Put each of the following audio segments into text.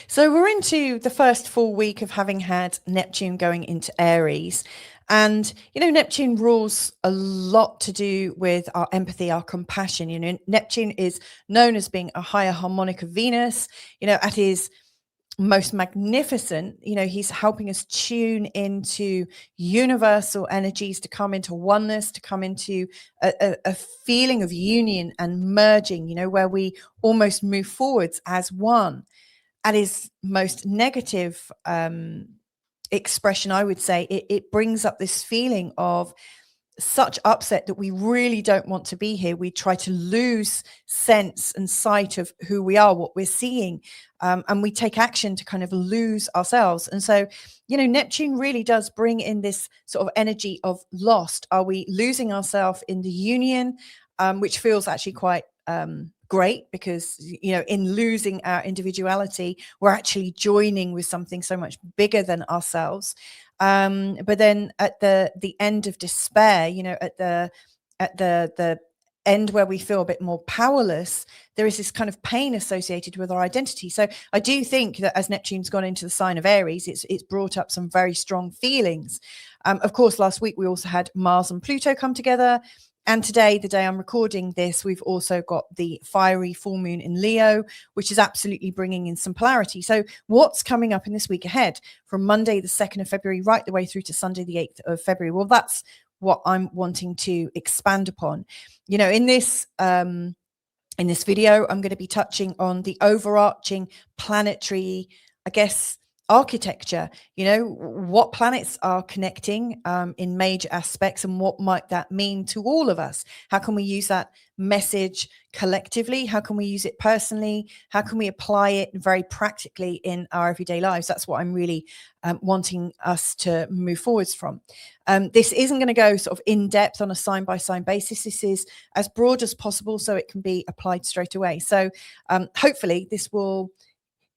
So we're into the first full week of having had Neptune going into Aries. And, Neptune rules a lot to do with our empathy, our compassion. Neptune is known as being a higher harmonic of Venus. At his most magnificent, he's helping us tune into universal energies, to come into oneness, to come into a feeling of union and merging, where we almost move forwards as one. At his most negative expression, I would say, it brings up this feeling of such upset that we really don't want to be here. We try to lose sense and sight of who we are, what we're seeing, and we take action to kind of lose ourselves. And so, Neptune really does bring in this sort of energy of lost. Are we losing ourselves in the union, which feels actually quite great, because in losing our individuality, we're actually joining with something so much bigger than ourselves. But then at the end of despair, at the end where we feel a bit more powerless, there is this kind of pain associated with our identity. So I do think that as Neptune's gone into the sign of Aries, it's brought up some very strong feelings. Of course, last week we also had Mars and Pluto come together. And today, the day I'm recording this, we've also got the fiery full moon in Leo, which is absolutely bringing in some polarity. So what's coming up in this week ahead from Monday, the 2nd of February, right the way through to Sunday, the 8th of February? Well, that's what I'm wanting to expand upon. In this video, I'm going to be touching on the overarching planetary, I guess, architecture, what planets are connecting in major aspects, and what might that mean to all of us? How can we use that message collectively? How can we use it personally? How can we apply it very practically in our everyday lives? That's what I'm really wanting us to move forwards from. This isn't going to go sort of in depth on a sign by sign basis. This is as broad as possible so it can be applied straight away. So hopefully this will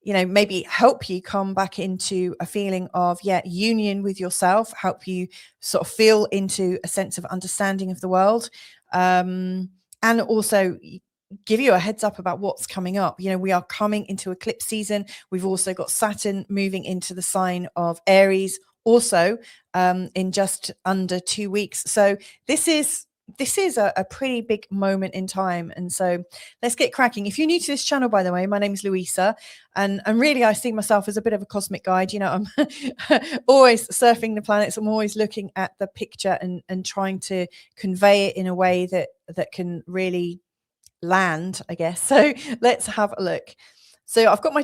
maybe help you come back into a feeling of, union with yourself, help you sort of feel into a sense of understanding of the world, and also give you a heads up about what's coming up. We are coming into eclipse season. We've also got Saturn moving into the sign of Aries, also in just under 2 weeks. So this is a pretty big moment in time. And so let's get cracking. If you're new to this channel, by the way, my name is Louisa, and really I see myself as a bit of a cosmic guide. I'm always surfing the planets. I'm always looking at the picture and trying to convey it in a way that can really land, I guess. So let's have a look. So I've got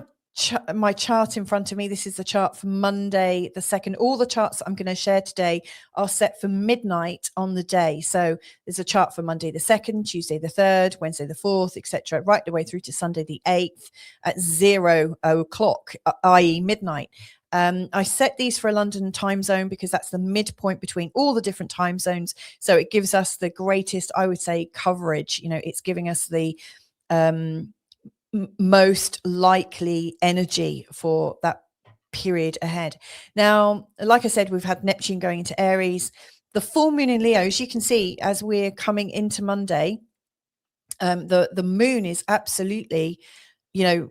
my chart in front of me. This is the chart for Monday the 2nd. All the charts I'm going to share today are set for midnight on the day. So there's a chart for Monday the 2nd, Tuesday the 3rd, Wednesday the 4th, etc., right the way through to Sunday the 8th at 0 o'clock, i.e. midnight. I set these for a London time zone because that's the midpoint between all the different time zones. So it gives us the greatest, I would say, coverage. It's giving us the most likely energy for that period ahead. Now, like I said, we've had Neptune going into Aries. The full moon in Leo, as you can see, as we're coming into Monday, the moon is absolutely,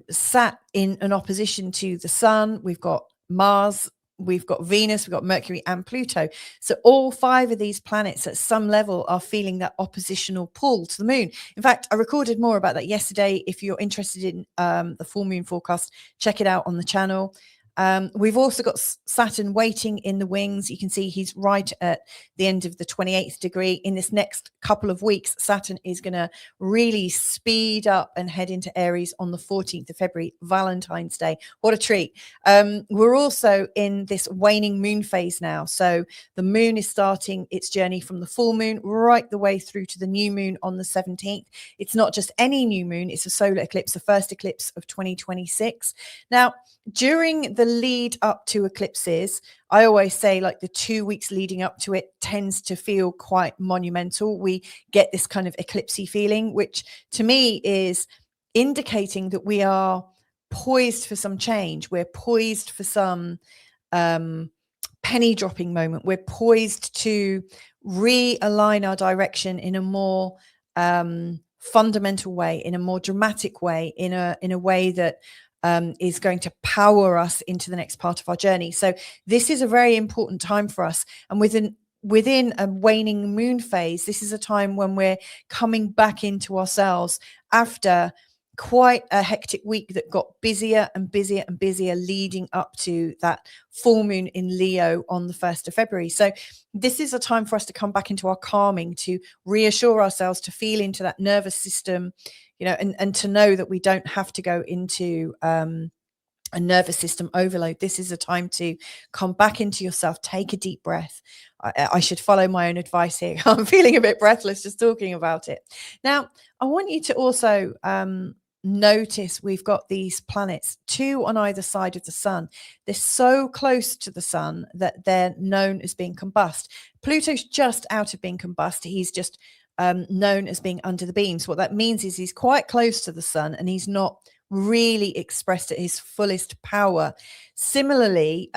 sat in an opposition to the sun. We've got Mars, we've got Venus, we've got Mercury and Pluto. So all 5 of these planets at some level are feeling that oppositional pull to the moon. In fact, I recorded more about that yesterday. If you're interested in the full moon forecast, check it out on the channel. We've also got Saturn waiting in the wings. You can see he's right at the end of the 28th degree. In this next couple of weeks, Saturn is going to really speed up and head into Aries on the 14th of February, Valentine's Day. What a treat. We're also in this waning moon phase now. So the moon is starting its journey from the full moon right the way through to the new moon on the 17th. It's not just any new moon, it's a solar eclipse, the first eclipse of 2026. Now, during the lead up to eclipses, I always say like the 2 weeks leading up to it tends to feel quite monumental. We get this kind of eclipsy feeling, which to me is indicating that we are poised for some change. We're poised for some penny dropping moment. We're poised to realign our direction in a more fundamental way, in a more dramatic way, in a way that is going to power us into the next part of our journey. So this is a very important time for us. And within a waning moon phase, this is a time when we're coming back into ourselves after quite a hectic week that got busier and busier and busier leading up to that full moon in Leo on the 1st of February. So this is a time for us to come back into our calming, to reassure ourselves, to feel into that nervous system, and to know that we don't have to go into a nervous system overload. This is a time to come back into yourself, take a deep breath. I should follow my own advice here. I'm feeling a bit breathless just talking about it. Now, I want you to also notice we've got these planets, 2 on either side of the sun. They're so close to the sun that they're known as being combust. Pluto's just out of being combust. He's just known as being under the beams. What that means is he's quite close to the sun and he's not really expressed at his fullest power. Similarly,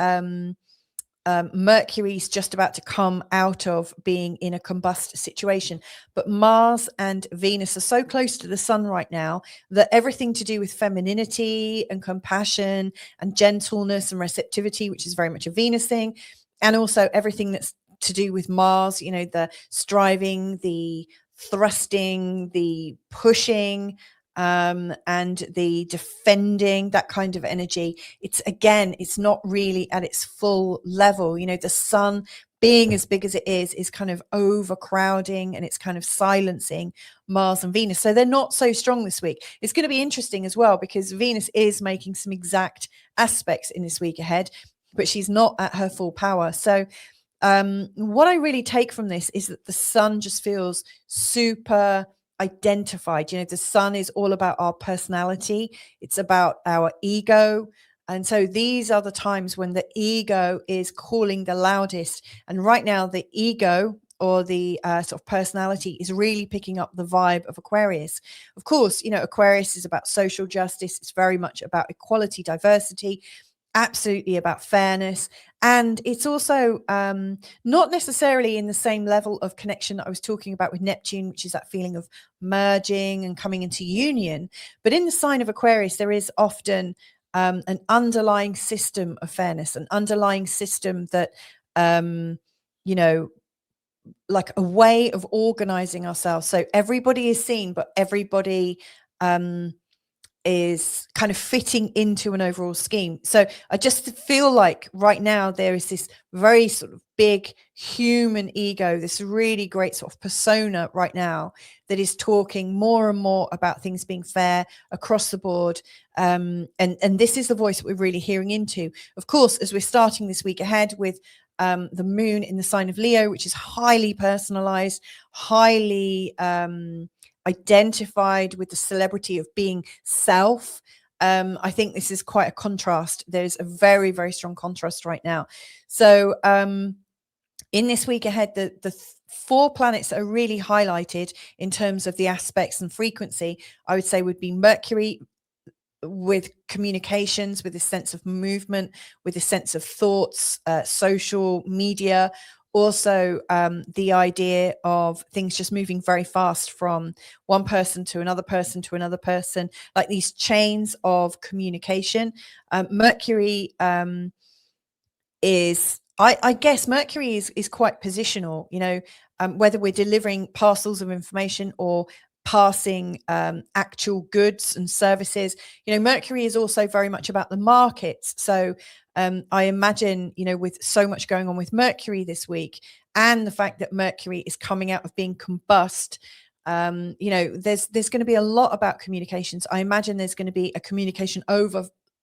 Mercury's just about to come out of being in a combust situation, but Mars and Venus are so close to the sun right now that everything to do with femininity and compassion and gentleness and receptivity, which is very much a Venus thing, and also everything that's to do with Mars, the striving, the thrusting, the pushing, and the defending, that kind of energy. It's not really at its full level. The sun being as big as it is kind of overcrowding and it's kind of silencing Mars and Venus. So they're not so strong this week. It's going to be interesting as well because Venus is making some exact aspects in this week ahead, but she's not at her full power. So what I really take from this is that the sun just feels super identified. The sun is all about our personality. It's about our ego. And so these are the times when the ego is calling the loudest. And right now, the ego or the sort of personality is really picking up the vibe of Aquarius. Of course, Aquarius is about social justice. It's very much about equality, diversity, absolutely about fairness. And it's also not necessarily in the same level of connection that I was talking about with Neptune, which is that feeling of merging and coming into union. But in the sign of Aquarius, there is often an underlying system of fairness, an underlying system that, like a way of organizing ourselves. So everybody is seen, but everybody is kind of fitting into an overall scheme. So I just feel like right now there is this very sort of big human ego, this really great sort of persona right now that is talking more and more about things being fair across the board. And this is the voice that we're really hearing into. Of course, as we're starting this week ahead with the moon in the sign of Leo, which is highly personalized, highly identified with the celebrity of being self. I think this is quite a contrast. There's a very, very strong contrast right now. So in this week ahead, the 4 planets that are really highlighted in terms of the aspects and frequency, I would say would be Mercury with communications, with a sense of movement, with a sense of thoughts, social media. Also, the idea of things just moving very fast from one person to another person to another person, like these chains of communication. Mercury is, I guess, Mercury is quite positional, whether we're delivering parcels of information or passing actual goods and services. Mercury is also very much about the markets. So I imagine, with so much going on with Mercury this week and the fact that Mercury is coming out of being combust, there's going to be a lot about communications. I imagine there's going to be a communication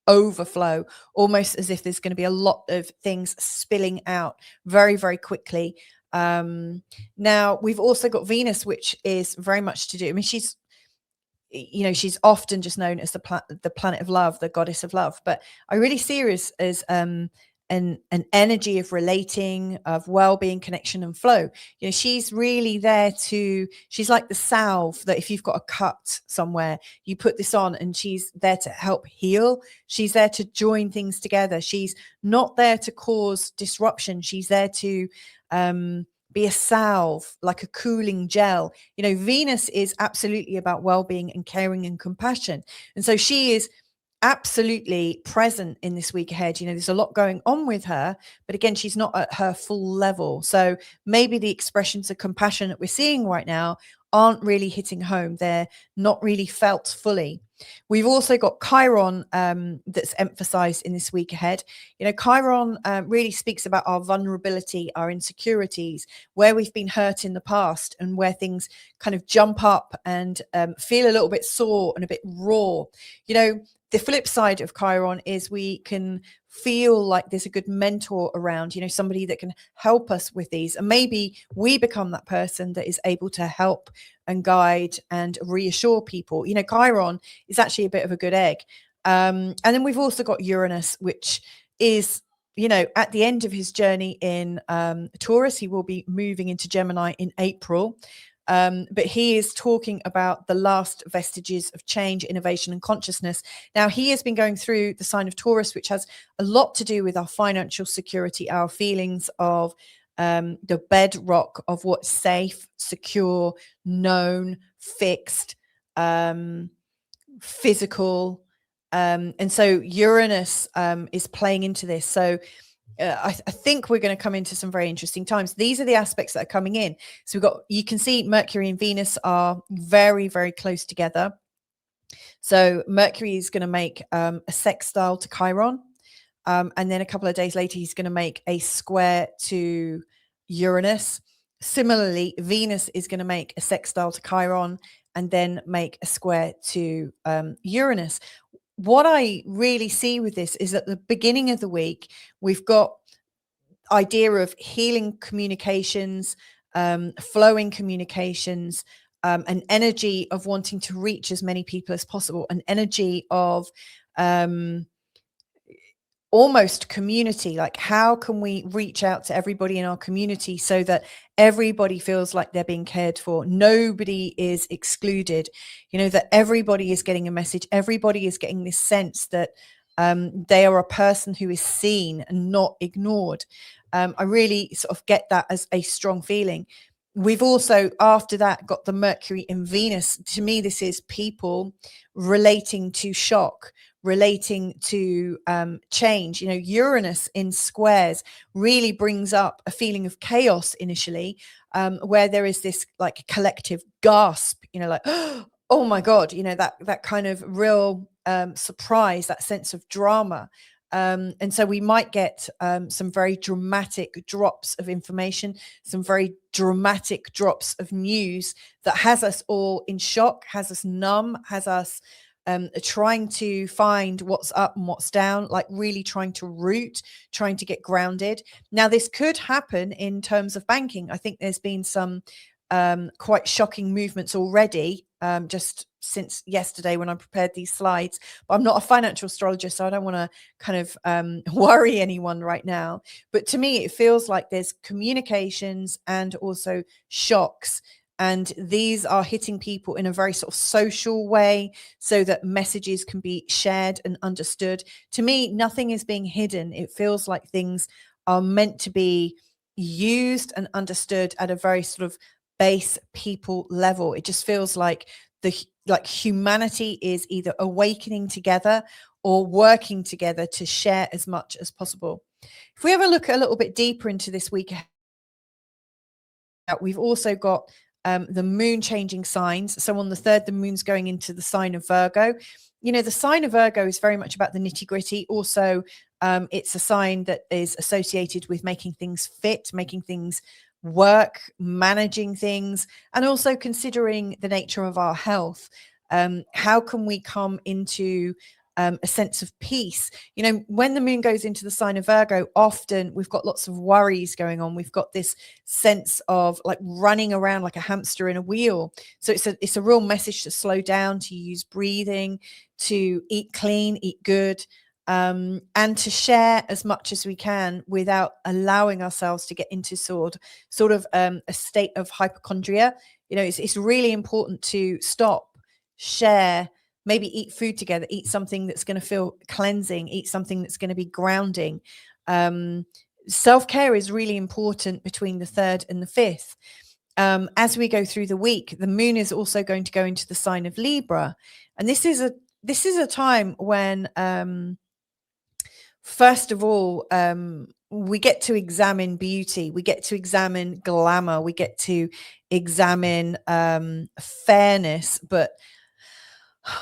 overflow, almost as if there's going to be a lot of things spilling out very, very quickly. Now we've also got Venus, which is very much to do, I mean, she's often just known as the planet of love, the goddess of love, but I really see her as an energy of relating, of well-being, connection and flow. She's really there she's like the salve that if you've got a cut somewhere, you put this on and she's there to help heal. She's there to join things together. She's not there to cause disruption. She's there to be a salve, like a cooling gel. Venus is absolutely about well-being and caring and compassion. And so she is absolutely present in this week ahead. There's a lot going on with her, but again, she's not at her full level. So maybe the expressions of compassion that we're seeing right now aren't really hitting home. They're not really felt fully. We've also got Chiron that's emphasized in this week ahead. Chiron really speaks about our vulnerability, our insecurities, where we've been hurt in the past, and where things kind of jump up and feel a little bit sore and a bit raw. The flip side of Chiron is we can feel like there's a good mentor around, somebody that can help us with these. And maybe we become that person that is able to help and guide and reassure people. Chiron is actually a bit of a good egg. And then we've also got Uranus, which is, at the end of his journey in Taurus. He will be moving into Gemini in April. But he is talking about the last vestiges of change, innovation, and consciousness. Now, he has been going through the sign of Taurus, which has a lot to do with our financial security, our feelings of the bedrock of what's safe, secure, known, fixed, physical. And so Uranus is playing into this. So I think we're going to come into some very interesting times. These are the aspects that are coming in. So you can see Mercury and Venus are very, very close together. So Mercury is going to make a sextile to Chiron. And then a couple of days later, he's going to make a square to Uranus. Similarly, Venus is going to make a sextile to Chiron and then make a square to Uranus. What I really see with this is at the beginning of the week, we've got idea of healing communications, flowing communications, an energy of wanting to reach as many people as possible, an energy of almost community. Like, how can we reach out to everybody in our community so that everybody feels like they're being cared for? Nobody is excluded, that everybody is getting a message. Everybody is getting this sense that they are a person who is seen and not ignored. I really sort of get that as a strong feeling. We've also, after that, got the Mercury and Venus. To me, this is people relating to shock, relating to change. Uranus in squares really brings up a feeling of chaos initially, where there is this like collective gasp, like, oh my God, that kind of real surprise, that sense of drama. And so we might get some very dramatic drops of information, some very dramatic drops of news that has us all in shock, has us numb, has us trying to find what's up and what's down, like really trying to root, trying to get grounded. Now, this could happen in terms of banking. I think there's been some quite shocking movements already, just since yesterday when I prepared these slides. But I'm not a financial astrologer, so I don't want to kind of worry anyone right now. But to me, it feels like there's communications and also shocks. And these are hitting people in a very sort of social way so that messages can be shared and understood. To me, nothing is being hidden. It feels like things are meant to be used and understood at a very sort of base people level. It just feels like humanity is either awakening together or working together to share as much as possible. If we have a look a little bit deeper into this week, we've also got the moon changing signs. So on the 3rd, the moon's going into the sign of Virgo. The sign of Virgo is very much about the nitty gritty. Also, it's a sign that is associated with making things fit, making things work, managing things, and also considering the nature of our health. How can we come into a sense of peace? When the moon goes into the sign of Virgo, often we've got lots of worries going on. We've got this sense of like running around like a hamster in a wheel. So it's a real message to slow down, to use breathing, to eat clean, eat good, and to share as much as we can without allowing ourselves to get into sort of a state of hypochondria. It's really important to stop, share, maybe eat food together, eat something that's going to feel cleansing, eat something that's going to be grounding. Self-care is really important between the 3rd and the 5th. As we go through the week, the moon is also going to go into the sign of Libra. And this is this is a time when, first of all, we get to examine beauty, we get to examine glamour, we get to examine fairness, but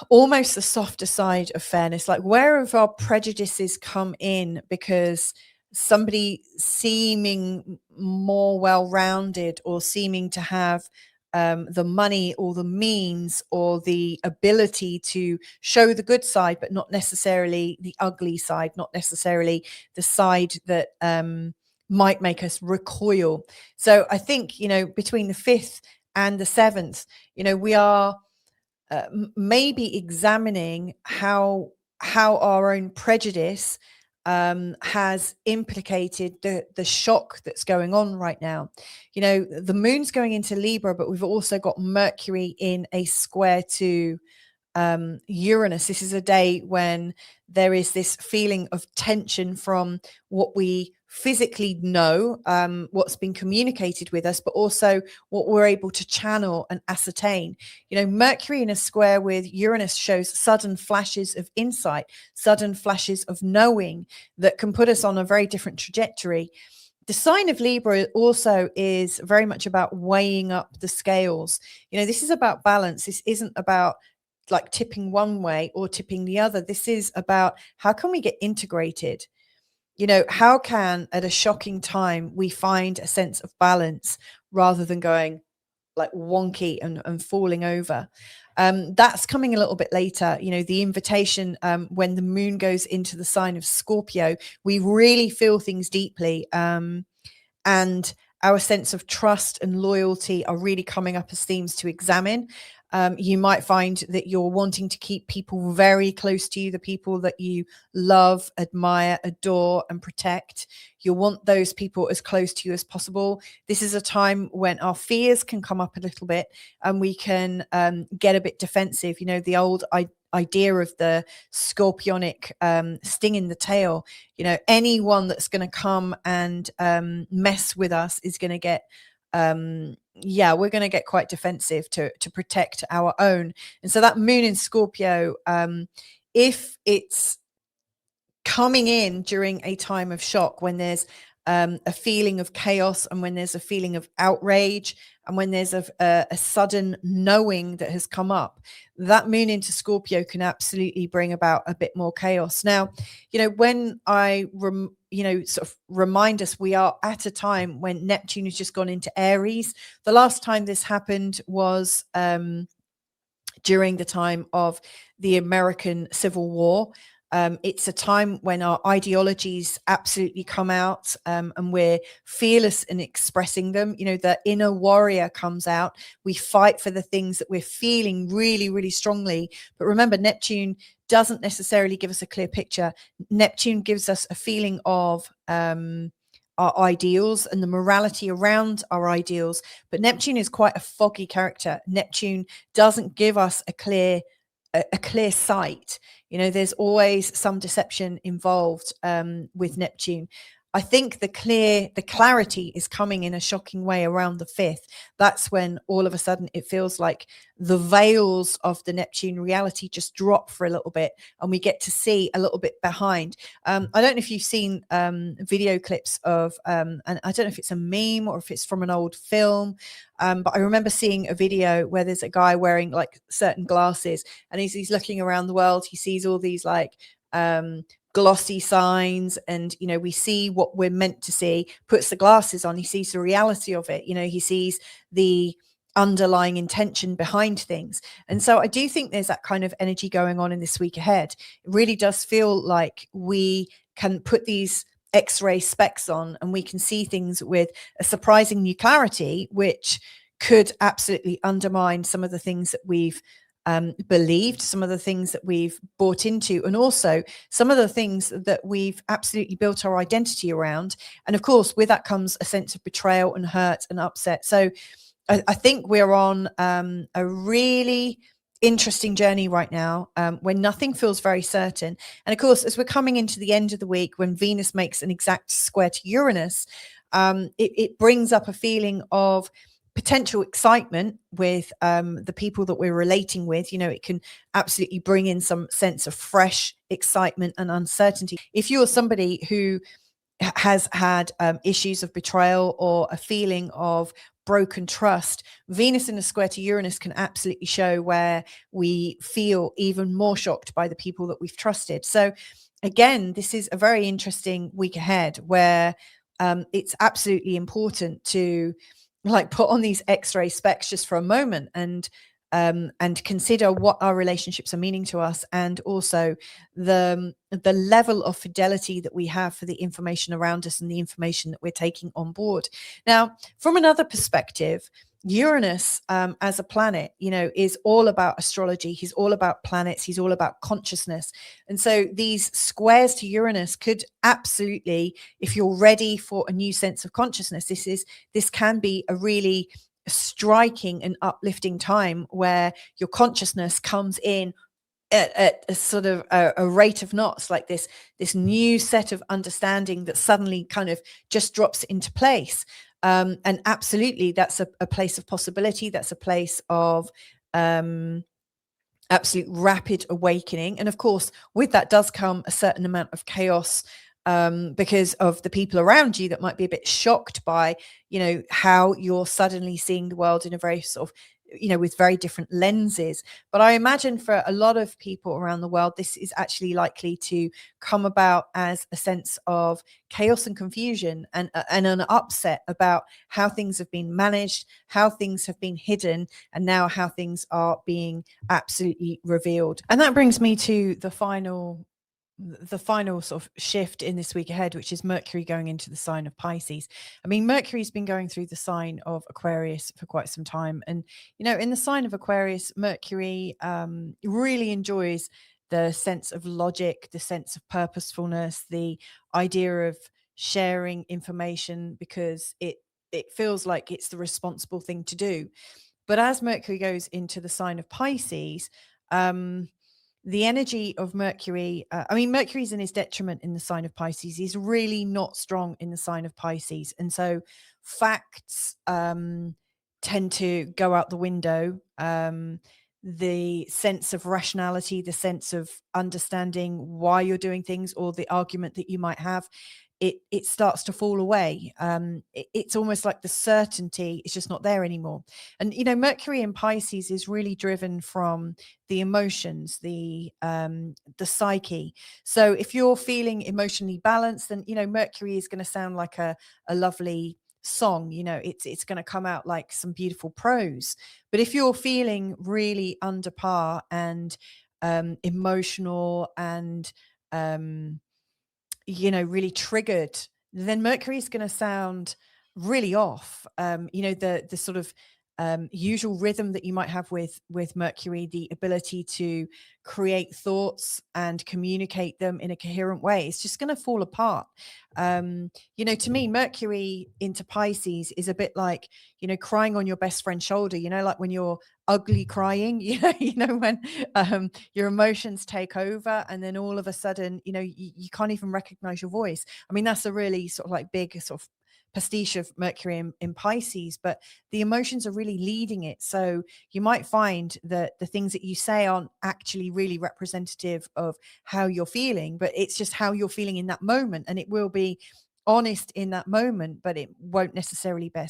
almost the softer side of fairness. Like, where have our prejudices come in because somebody seeming more well-rounded or seeming to have the money or the means or the ability to show the good side, but not necessarily the ugly side, not necessarily the side that might make us recoil. So I think, between the 5th and the 7th, we are maybe examining how our own prejudice has implicated the shock that's going on right now. The moon's going into Libra, but we've also got Mercury in a square to Uranus. This is a day when there is this feeling of tension from what we physically know, what's been communicated with us, but also what we're able to channel and ascertain. Mercury in a square with Uranus shows sudden flashes of insight, sudden flashes of knowing that can put us on a very different trajectory. The sign of Libra also is very much about weighing up the scales. This is about balance. This isn't about like tipping one way or tipping the other. This is about how can we get integrated? How can, at a shocking time, we find a sense of balance rather than going like wonky and falling over? That's coming a little bit later. The invitation, when the moon goes into the sign of Scorpio, we really feel things deeply. And our sense of trust and loyalty are really coming up as themes to examine. You might find that you're wanting to keep people very close to you, the people that you love, admire, adore, and protect. You want those people as close to you as possible. This is a time when our fears can come up a little bit and we can get a bit defensive. The old idea of the scorpionic sting in the tail. Anyone that's going to come and mess with us is going to get we're going to get quite defensive to protect our own. And so that moon in Scorpio, if it's coming in during a time of shock, when there's a feeling of chaos and when there's a feeling of outrage and when there's a sudden knowing that has come up, that moon into Scorpio can absolutely bring about a bit more chaos. Now, when I sort of remind us, we are at a time when Neptune has just gone into Aries. The last time this happened was during the time of the American Civil War. It's a time when our ideologies absolutely come out, and we're fearless in expressing them. The inner warrior comes out. We fight for the things that we're feeling really, really strongly. But remember, Neptune doesn't necessarily give us a clear picture. Neptune gives us a feeling of our ideals and the morality around our ideals. But Neptune is quite a foggy character. Neptune doesn't give us a clear sight. There's always some deception involved with Neptune. I think the clarity is coming in a shocking way around the 5th. That's when all of a sudden it feels like the veils of the Neptune reality just drop for a little bit and we get to see a little bit behind. I don't know if you've seen video clips of, and I don't know if it's a meme or if it's from an old film, but I remember seeing a video where there's a guy wearing like certain glasses and he's looking around the world. He sees all these like glossy signs and we see what we're meant to see, puts the glasses on, he sees the reality of it. He sees the underlying intention behind things. And so I do think there's that kind of energy going on in this week ahead. It really does feel like we can put these X-ray specs on and we can see things with a surprising new clarity, which could absolutely undermine some of the things that we've believed, some of the things that we've bought into, and also some of the things that we've absolutely built our identity around. And of course, with that comes a sense of betrayal and hurt and upset. So I think we're on a really interesting journey right now, when nothing feels very certain. And of course, as we're coming into the end of the week, when Venus makes an exact square to Uranus, it brings up a feeling of potential excitement with the people that we're relating with. It can absolutely bring in some sense of fresh excitement and uncertainty. If you're somebody who has had issues of betrayal or a feeling of broken trust, Venus in a square to Uranus can absolutely show where we feel even more shocked by the people that we've trusted. So again, this is a very interesting week ahead where it's absolutely important to put on these X-ray specs just for a moment and consider what our relationships are meaning to us, and also the level of fidelity that we have for the information around us and the information that we're taking on board. Now, from another perspective, Uranus as a planet, is all about astrology. He's all about planets. He's all about consciousness. And so these squares to Uranus could absolutely, if you're ready for a new sense of consciousness, this can be a really striking and uplifting time where your consciousness comes in at a sort of a rate of knots, like this new set of understanding that suddenly kind of just drops into place. And absolutely, that's a place of possibility. That's a place of absolute rapid awakening. And of course, with that does come a certain amount of chaos, because of the people around you that might be a bit shocked by, how you're suddenly seeing the world in a very sort of, with very different lenses. But I imagine for a lot of people around the world, this is actually likely to come about as a sense of chaos and confusion, and an upset about how things have been managed, how things have been hidden, and now how things are being absolutely revealed. And that brings me to the final sort of shift in this week ahead, which is Mercury going into the sign of Pisces. I mean, Mercury's been going through the sign of Aquarius for quite some time. And, in the sign of Aquarius, Mercury really enjoys the sense of logic, the sense of purposefulness, the idea of sharing information because it feels like it's the responsible thing to do. But as Mercury goes into the sign of Pisces, the energy of Mercury, Mercury's in his detriment in the sign of Pisces. He's really not strong in the sign of Pisces. And so facts tend to go out the window. The sense of rationality, the sense of understanding why you're doing things, or the argument that you might have, it starts to fall away. It's almost like the certainty is just not there anymore. And Mercury in Pisces is really driven from the emotions, the psyche. So if you're feeling emotionally balanced, then Mercury is going to sound like a lovely song. It's going to come out like some beautiful prose. But if you're feeling really under par and emotional and really triggered, then Mercury is going to sound really off. The sort of usual rhythm that you might have with Mercury, the ability to create thoughts and communicate them in a coherent way, it's just going to fall apart. To me, Mercury into Pisces is a bit like, crying on your best friend's shoulder, like when you're ugly crying, when your emotions take over, and then all of a sudden, you can't even recognize your voice. I mean, that's a really sort of like big sort of pastiche of Mercury in Pisces, but the emotions are really leading it. So you might find that the things that you say aren't actually really representative of how you're feeling, but it's just how you're feeling in that moment. And it will be honest in that moment, but it won't necessarily bear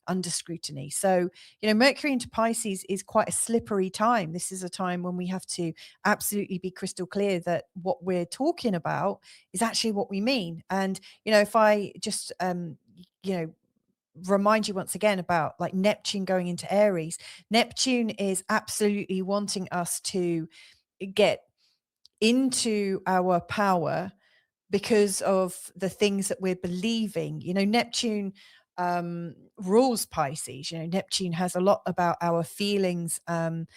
under scrutiny. So, Mercury into Pisces is quite a slippery time. This is a time when we have to absolutely be crystal clear that what we're talking about is actually what we mean. And, if I just, remind you once again about like Neptune going into Aries, Neptune is absolutely wanting us to get into our power because of the things that we're believing. Neptune rules Pisces. Neptune has a lot about our feelings and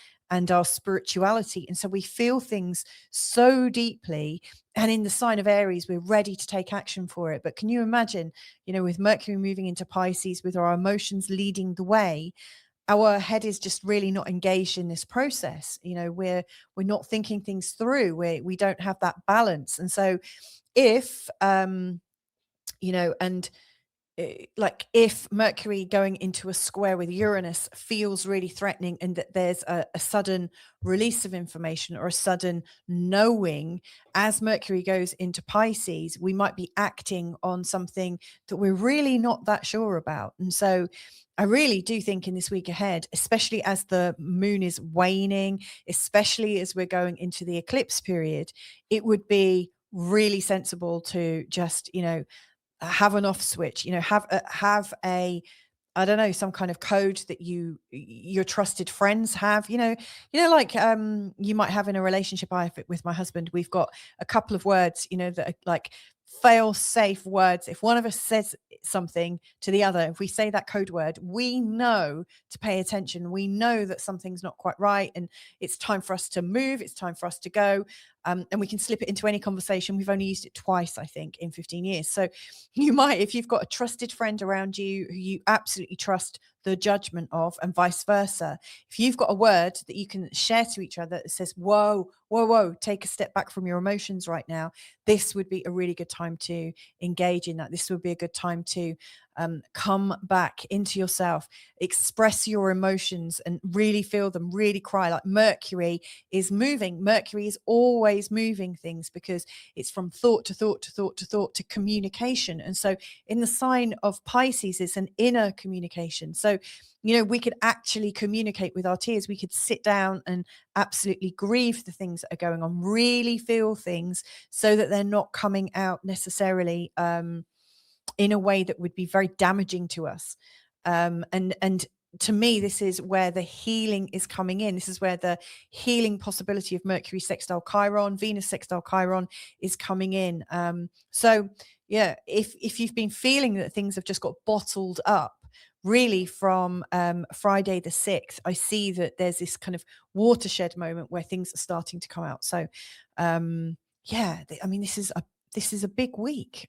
our spirituality. And so we feel things so deeply. And in the sign of Aries, we're ready to take action for it. But can you imagine, with Mercury moving into Pisces, with our emotions leading the way, our head is just really not engaged in this process. We're not thinking things through. We don't have that balance. And so if and like if Mercury going into a square with Uranus feels really threatening, and that there's a sudden release of information or a sudden knowing, as Mercury goes into Pisces, we might be acting on something that we're really not that sure about. And so I really do think in this week ahead, especially as the moon is waning, especially as we're going into the eclipse period, it would be really sensible to just, have an off switch, have a, I don't know, some kind of code that your trusted friends have, like you might have in a relationship. I have it with my husband. We've got a couple of words, that are like fail safe words. If one of us says something to the other, if we say that code word, we know to pay attention. We know that something's not quite right and it's time for us to move. It's time for us to go. And we can slip it into any conversation. We've only used it twice, I think, in 15 years. So you might, if you've got a trusted friend around you who you absolutely trust the judgment of, and vice versa, if you've got a word that you can share to each other that says, whoa, whoa, whoa, take a step back from your emotions right now, this would be a really good time to engage in that. This would be a good time to come back into yourself, express your emotions and really feel them, really cry. Like Mercury is moving. Mercury is always moving things because it's from thought to thought to thought to thought to communication. And so in the sign of Pisces, it's an inner communication. So, we could actually communicate with our tears. We could sit down and absolutely grieve the things that are going on, really feel things so that they're not coming out necessarily in a way that would be very damaging to us. And to me, this is where the healing is coming in. This is where the healing possibility of Mercury sextile Chiron, Venus sextile Chiron is coming in. So yeah, if you've been feeling that things have just got bottled up, really from Friday the 6th, I see that there's this kind of watershed moment where things are starting to come out. So this is a big week,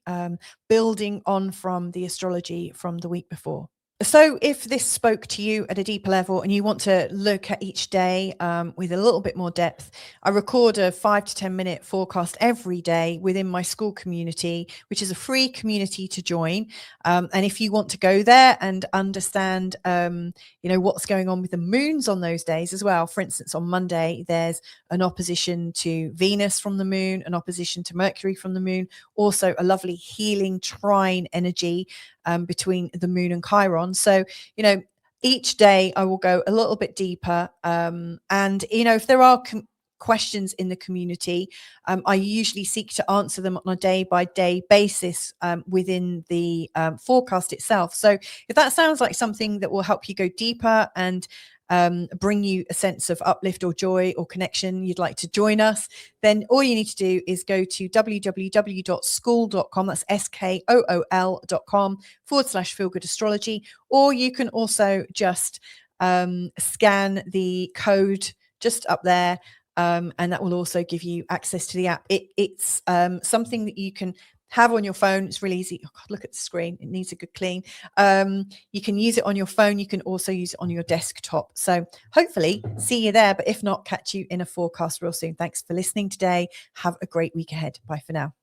building on from the astrology from the week before. So if this spoke to you at a deeper level and you want to look at each day with a little bit more depth, I record a 5 to 10 minute forecast every day within my school community, which is a free community to join. And if you want to go there and understand, what's going on with the moons on those days as well. For instance, on Monday, there's an opposition to Venus from the moon, an opposition to Mercury from the moon, also a lovely healing trine energy between the moon and Chiron. So, each day I will go a little bit deeper. And, if there are questions in the community, I usually seek to answer them on a day by day basis within the forecast itself. So if that sounds like something that will help you go deeper and bring you a sense of uplift or joy or connection, you'd like to join us, then all you need to do is go to www.school.com, that's skool.com/feelgood astrology, or you can also just scan the code just up there. And that will also give you access to the app. It's something that you can have on your phone. It's really easy. Oh God, look at the screen. It needs a good clean. You can use it on your phone. You can also use it on your desktop. So hopefully see you there. But if not, catch you in a forecast real soon. Thanks for listening today. Have a great week ahead. Bye for now.